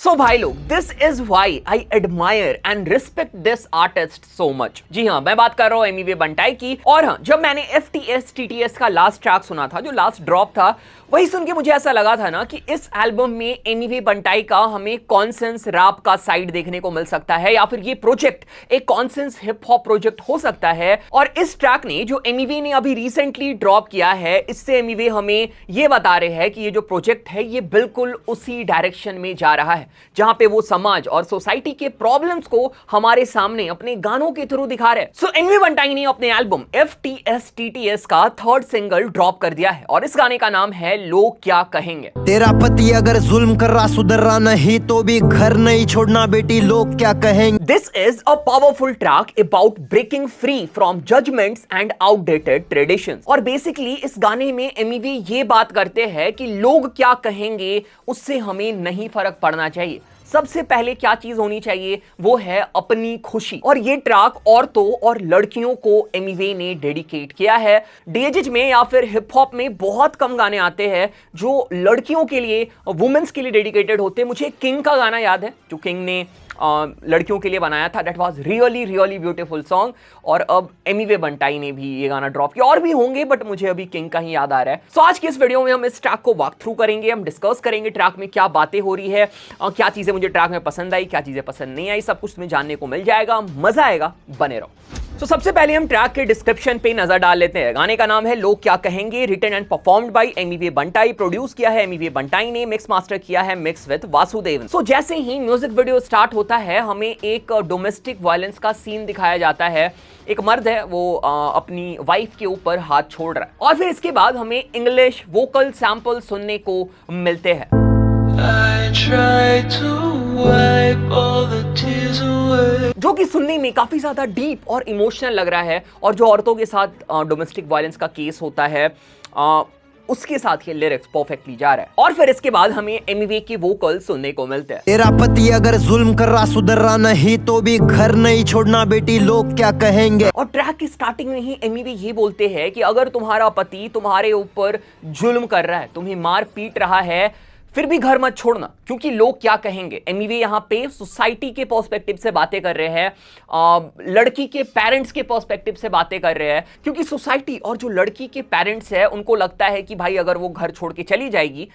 सो भाई लोग, this is why I admire and respect this artist so much. जी हाँ, मैं बात कर रहा हूँ एमिवे बंटाई की। और हाँ, जब मैंने FTS TTS का लास्ट ट्रैक सुना था, जो लास्ट ड्रॉप था, वही सुन के मुझे ऐसा लगा था ना कि इस एल्बम में एमिवे बंटाई का हमें कॉन्सेंस रैप का साइड देखने को मिल सकता है, या फिर ये प्रोजेक्ट एक कॉन्सेंस हिप हॉप प्रोजेक्ट हो सकता है। और इस ट्रैक ने जो एमिवे ने अभी रिसेंटली ड्रॉप किया है, इससे एमिवे हमें ये बता रहे हैं कि ये जो प्रोजेक्ट है ये बिल्कुल उसी डायरेक्शन में जा रहा है जहां पे वो समाज और सोसाइटी के प्रॉब्लम्स को हमारे सामने अपने गानों के थ्रू दिखा रहे हैं। सो एमिवे बंटाई ने अपने एल्बम FTS TTS का थर्ड सिंगल ड्रॉप कर दिया है और इस गाने का नाम है लोग क्या कहेंगे। तेरा पति अगर जुल्म कर रहा सुधर रहा नहीं तो भी घर नहीं छोड़ना बेटी, लोग क्या कहेंगे। This is a powerful track about breaking free from judgements and outdated traditions. और बेसिकली इस गाने में एमिवे ये बात करते हैं कि लोग क्या कहेंगे उससे हमें नहीं फर्क पड़ना चाहिए। सबसे पहले क्या चीज होनी चाहिए, वो है अपनी खुशी। और ये ट्रैक औरतों और लड़कियों को एमिवे ने डेडिकेट किया है। डीएजिज में या फिर हिप हॉप में बहुत कम गाने आते हैं जो लड़कियों के लिए, वुमेन्स के लिए डेडिकेटेड होते हैं। मुझे किंग का गाना याद है जो किंग ने लड़कियों के लिए बनाया था। That was really really beautiful song. और अब एमिवे बंटाई ने भी ये गाना ड्रॉप किया, और भी होंगे बट मुझे अभी किंग का ही याद आ रहा है। सो आज की इस वीडियो में हम इस ट्रैक को वॉक थ्रू करेंगे, हम डिस्कस करेंगे ट्रैक में क्या बातें हो रही है, क्या चीजें मुझे ट्रैक में पसंद आई, क्या चीजें पसंद नहीं आई, सब कुछ तुम्हें जानने को मिल जाएगा। मजा आएगा, बने रहो। तो सबसे पहले हम ट्रैक के डिस्क्रिप्शन पे नजर डाल लेते हैं। गाने का नाम है लोग क्या कहेंगे, written and performed by Emiway Bantai, produce किया है एमिवे बंटाई ने, मिक्स मास्टर किया है मिक्स विद वासुदेवन। सो जैसे ही म्यूजिक वीडियो स्टार्ट होता है, हमें एक डोमेस्टिक वायलेंस का सीन दिखाया जाता है। एक मर्द है, वो अपनी वाइफ के ऊपर हाथ छोड़ रहा है, और फिर इसके बाद हमें इंग्लिश वोकल सैंपल सुनने को मिलते हैं। जो कि सुनने में काफी ज्यादा डीप और इमोशनल लग रहा है, और जो औरतों के साथ डोमेस्टिक वायलेंस का केस होता है उसके साथ ये लिरिक्स परफेक्टली जा रहा है। और फिर इसके बाद हमें एमिवे के वोकल सुनने को मिलते हैं। तेरा पति अगर जुल्म कर रहा सुधर रहा नहीं तो भी घर नहीं छोड़ना बेटी, लोग क्या कहेंगे। और ट्रैक की स्टार्टिंग में ही एमिवे ये बोलते हैं कि अगर तुम्हारा पति तुम्हारे ऊपर जुल्म कर रहा है, तुम्हें मार पीट रहा है, फिर भी घर मत छोड़ना, क्योंकि लोग क्या कहेंगे। एमिवे यहाँ पे सोसाइटी के पर्सपेक्टिव से बातें कर रहे हैं, लड़की के पेरेंट्स के पर्सपेक्टिव से बातें कर रहे हैं, क्योंकि सोसाइटी और जो लड़की के पेरेंट्स है उनको लगता है कि भाई अगर वो घर छोड़ के चली जाएगी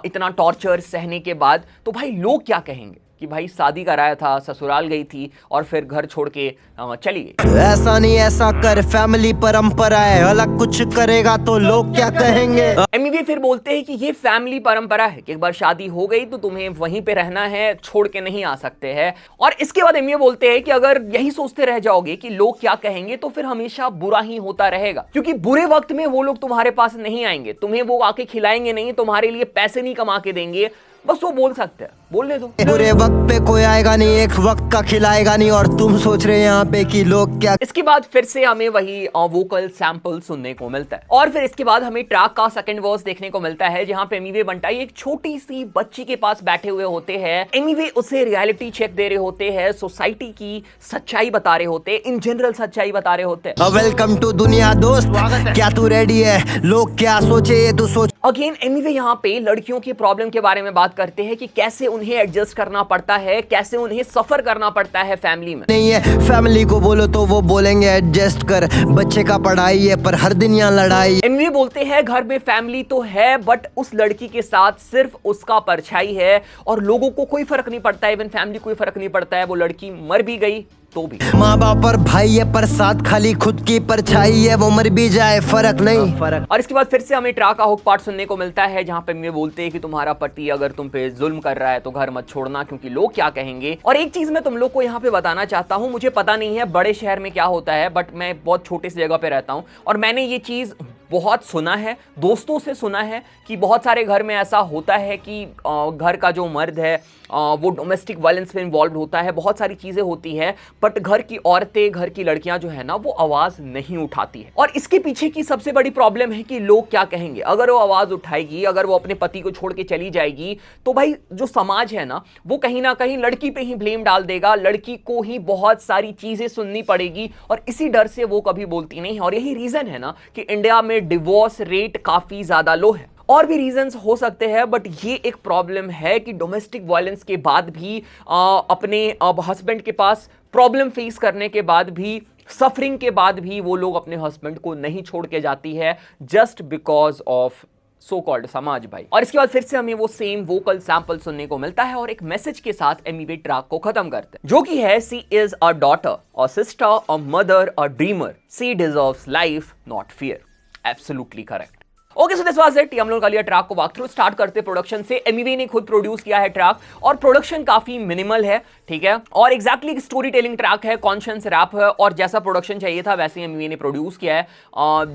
इतना टॉर्चर सहने के बाद, तो भाई लोग क्या कहेंगे कि भाई शादी कराया था, ससुराल गई थी और फिर घर छोड़ के चली गई। ऐसा नहीं ऐसा कर, फैमिली परंपरा है, अलग कुछ करेगा तो लोग क्या कहेंगे। एमिवे फिर बोलते हैं कि ये फैमिली परंपरा है कि एक बार शादी हो गई तो तुम्हें वहीं पे रहना है, छोड़ के नहीं आ सकते हैं। और इसके बाद एमिवे बोलते हैं कि अगर यही सोचते रह जाओगे कि लोग क्या कहेंगे, तो फिर हमेशा बुरा ही होता रहेगा, क्योंकि बुरे वक्त में वो लोग तुम्हारे पास नहीं आएंगे, तुम्हें वो आके खिलाएंगे नहीं, तुम्हारे लिए पैसे नहीं कमा के देंगे, बस वो बोल सकते हैं, बोलने दो। बुरे वक्त पे कोई आएगा नहीं, एक वक्त का खिलाएगा नहीं, और तुम सोच रहे यहाँ पे कि लोग क्या। इसके बाद फिर से हमें वही वोकल सैंपल सुनने को मिलता है, और फिर इसके बाद हमें ट्रैक का सेकंड वर्स देखने को मिलता है, जहां पे एमिवे बंटाई एक छोटी सी बच्ची के पास बैठे हुए होते हैं। एमिवे उसे रियलिटी चेक दे रहे होते हैं, सोसाइटी की सच्चाई बता रहे होते हैं, इन जनरल सच्चाई बता रहे होते हैं। वेलकम टू दुनिया दोस्त, क्या तू रेडी है, लोग क्या सोचे ये तू सोच। अगेन एमिवे यहाँ पे लड़कियों की प्रॉब्लम के बारे में बात करते हैं कि कैसे उन्हें एडजस्ट करना पड़ता है, कैसे उन्हें सफर करना पड़ता है फैमिली में। नहीं है फैमिली को बोलो तो वो बोलेंगे एडजस्ट कर, बच्चे का पढ़ाई है पर हर दिन यहाँ लड़ाई। एमिवे बोलते हैं घर में फैमिली तो है, बट उस लड़की के साथ सिर्फ उसका परछाई है, और लोगों को कोई फर्क नहीं पड़ता है, इवन फैमिली कोई फर्क नहीं पड़ता है, वो लड़की मर भी गई तो भी। माँ बाप और भाई है पर साथ खाली खुद की परछाई है, वो मर भी जाए फर्क नहीं फर्क। और इसके बाद फिर से हमें ट्रैक का हुक पार्ट सुनने को मिलता है, जहां पे एमिवे बोलते हैं कि तुम्हारा पति अगर तुम पे जुल्म कर रहा है तो घर मत छोड़ना, क्योंकि लोग क्या कहेंगे। और एक चीज मैं तुम लोग को यहाँ पे बताना चाहता हूँ, मुझे पता नहीं है बड़े शहर में क्या होता है, बट मैं बहुत छोटे सी जगह पे रहता हूँ, और मैंने ये चीज बहुत सुना है, दोस्तों से सुना है कि बहुत सारे घर में ऐसा होता है कि घर का जो मर्द है वो डोमेस्टिक वायलेंस में इन्वॉल्व होता है, बहुत सारी चीजें होती है, बट घर की औरतें, घर की लड़कियां जो है ना, वो आवाज नहीं उठाती है। और इसके पीछे की सबसे बड़ी प्रॉब्लम है कि लोग क्या कहेंगे। अगर वो आवाज उठाएगी, अगर वो अपने पति को छोड़ के चली जाएगी, तो भाई जो समाज है ना, वो कहीं ना कहीं लड़की पे ही ब्लेम डाल देगा, लड़की को ही बहुत सारी चीजें सुननी पड़ेगी, और इसी डर से वो कभी बोलती नहीं है। और यही रीजन है ना कि इंडिया में डिवोर्स रेट काफी ज्यादा लो है। और भी रीजंस हो सकते हैं, बट ये एक प्रॉब्लम है कि डोमेस्टिक वायलेंस के बाद भी अपने हस्बैंड के पास प्रॉब्लम फेस करने के बाद भी, सफरिंग के बाद भी वो लोग अपने हस्बैंड को नहीं छोड़ के जाती है just because of so called समाज भाई। और इसके बाद फिर से हमें वो सेम वोकल सैंपल सुनने को मिलता है और एक मैसेज के साथ एमिवे ट्रैक को खत्म करते हैं, जो कि है she is a daughter, a sister, a mother, a dreamer, she deserves life not fear. Absolutely correct. Okay, so this was it. हम लोग का लिया ट्रैक को वॉक थ्रू। स्टार्ट करते प्रोडक्शन से। एमिवे ने खुद प्रोड्यूस किया है ट्रैक और प्रोडक्शन काफी मिनिमल है, ठीक है, और एग्जैक्टली स्टोरी टेलिंग ट्रैक है, कॉन्शियस रैप है और जैसा प्रोडक्शन चाहिए था वैसे ही एमिवे ने प्रोड्यूस किया है।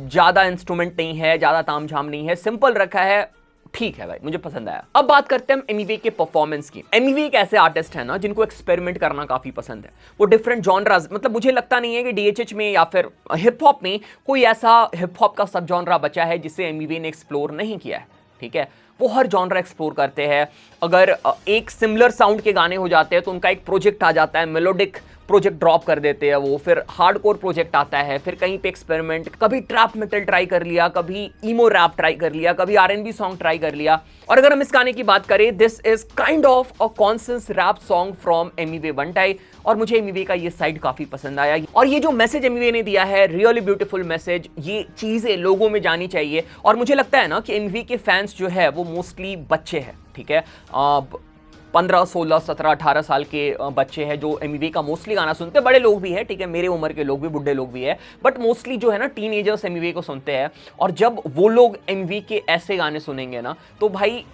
ज्यादा इंस्ट्रूमेंट नहीं है, ज्यादा तामझाम नहीं है, सिंपल रखा है, ठीक है भाई, मुझे पसंद आया। अब बात करते हैं एमिवे के परफॉर्मेंस की। एमिवे एक ऐसे आर्टिस्ट है ना जिनको एक्सपेरिमेंट करना काफी पसंद है। वो डिफरेंट जॉनरास, मतलब मुझे लगता नहीं है कि डीएचएच में या फिर हिप हॉप में कोई ऐसा हिप हॉप का सब जॉनरा बचा है जिसे एमिवे ने एक्सप्लोर नहीं किया है, ठीक है। वो हर जॉनरा एक्सप्लोर करते हैं। अगर एक सिमिलर साउंड के गाने हो जाते हैं तो उनका एक प्रोजेक्ट आ जाता है, मेलोडिक प्रोजेक्ट ड्रॉप कर देते हैं वो, फिर हार्डकोर प्रोजेक्ट आता है, फिर कहीं पे एक्सपेरिमेंट, कभी ट्रैप मेटल ट्राई कर लिया, कभी ईमो रैप ट्राई कर लिया, कभी आरएनबी सॉन्ग ट्राई कर लिया। और अगर हम इस गाने की बात करें, this is kind of a conscious rap song from Emiway Bantai और मुझे एमिवे का ये साइड काफी पसंद आया। और ये जो मैसेज एमिवे ने दिया है, रियली ब्यूटीफुल मैसेज, ये चीजें लोगों में जानी चाहिए। और मुझे लगता है ना कि एमिवे के फैंस जो है वो मोस्टली बच्चे हैं, ठीक है, 15, 16, 17, 18 साल के बच्चे हैं जो एमिवे का मोस्टली गाना सुनते हैं। बड़े लोग भी हैं, ठीक है, मेरे उम्र के लोग भी, बुढ़े लोग भी हैं, बट मोस्टली जो है ना टीनेजर्स एमिवे को सुनते हैं। और जब वो लोग एमिवे के ऐसे गाने सुनेंगे ना तो भाई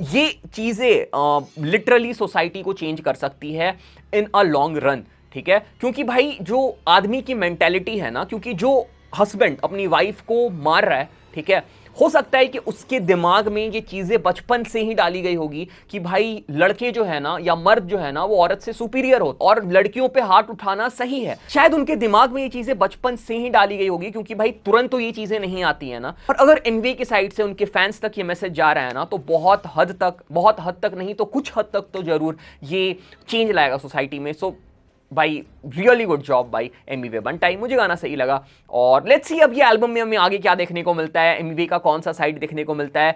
ये चीज़ें लिटरली सोसाइटी को चेंज कर सकती है इन अ लॉन्ग रन, ठीक है। क्योंकि भाई जो आदमी की मेंटेलिटी है ना, क्योंकि जो हस्बैंड अपनी वाइफ को मार रहा है, ठीक है, हो सकता है कि उसके दिमाग में ये चीजें बचपन से ही डाली गई होगी कि भाई लड़के जो है ना या मर्द जो है ना वो औरत से सुपीरियर हो और लड़कियों पे हाथ उठाना सही है। शायद उनके दिमाग में ये चीजें बचपन से ही डाली गई होगी क्योंकि भाई तुरंत तो ये चीजें नहीं आती है ना। और अगर एमिवे की साइड से उनके फैंस तक ये मैसेज जा रहा है ना तो बहुत हद तक नहीं तो कुछ हद तक तो जरूर ये चेंज लाएगा सोसाइटी में। सो भाई रियली गुड जॉब भाई एमिवे बंटाई, मुझे गाना सही लगा। और लेट्स सी अब ये एल्बम में हमें आगे क्या देखने को मिलता है, एमिवे का कौन सा साइड देखने को मिलता है।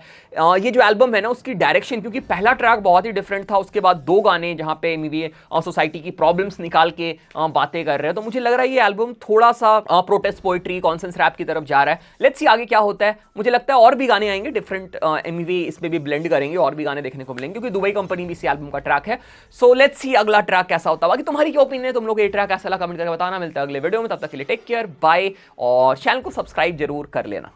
ये जो एल्बम है ना उसकी डायरेक्शन, क्योंकि पहला ट्रैक बहुत ही डिफरेंट था, उसके बाद 2 गाने जहां पे एमिवे सोसाइटी की प्रॉब्लम्स निकाल के बातें कर रहे हैं, तो मुझे लग रहा है ये एल्बम थोड़ा सा प्रोटेस्ट पोइट्री, कॉन्सेंस रैप की तरफ जा रहा है। लेट्स सी आगे क्या होता है। मुझे लगता है और भी गाने आएंगे डिफरेंट, एमिवे इसमें भी ब्लेंड करेंगे, और भी गाने देखने को मिलेंगे क्योंकि दुबई कंपनी भी इसी एल्बम का ट्रैक है। सो लेट्स सी अगला ट्रैक कैसा होता है। बाकी तुम्हारी क्या ओपिनियन है, तुम लोग ये ट्रैक कैसा लगा कमेंट करके बताना। मिलता है अगले वीडियो में, तब तक के लिए टेक केयर, बाय, और चैनल को सब्सक्राइब जरूर कर लेना।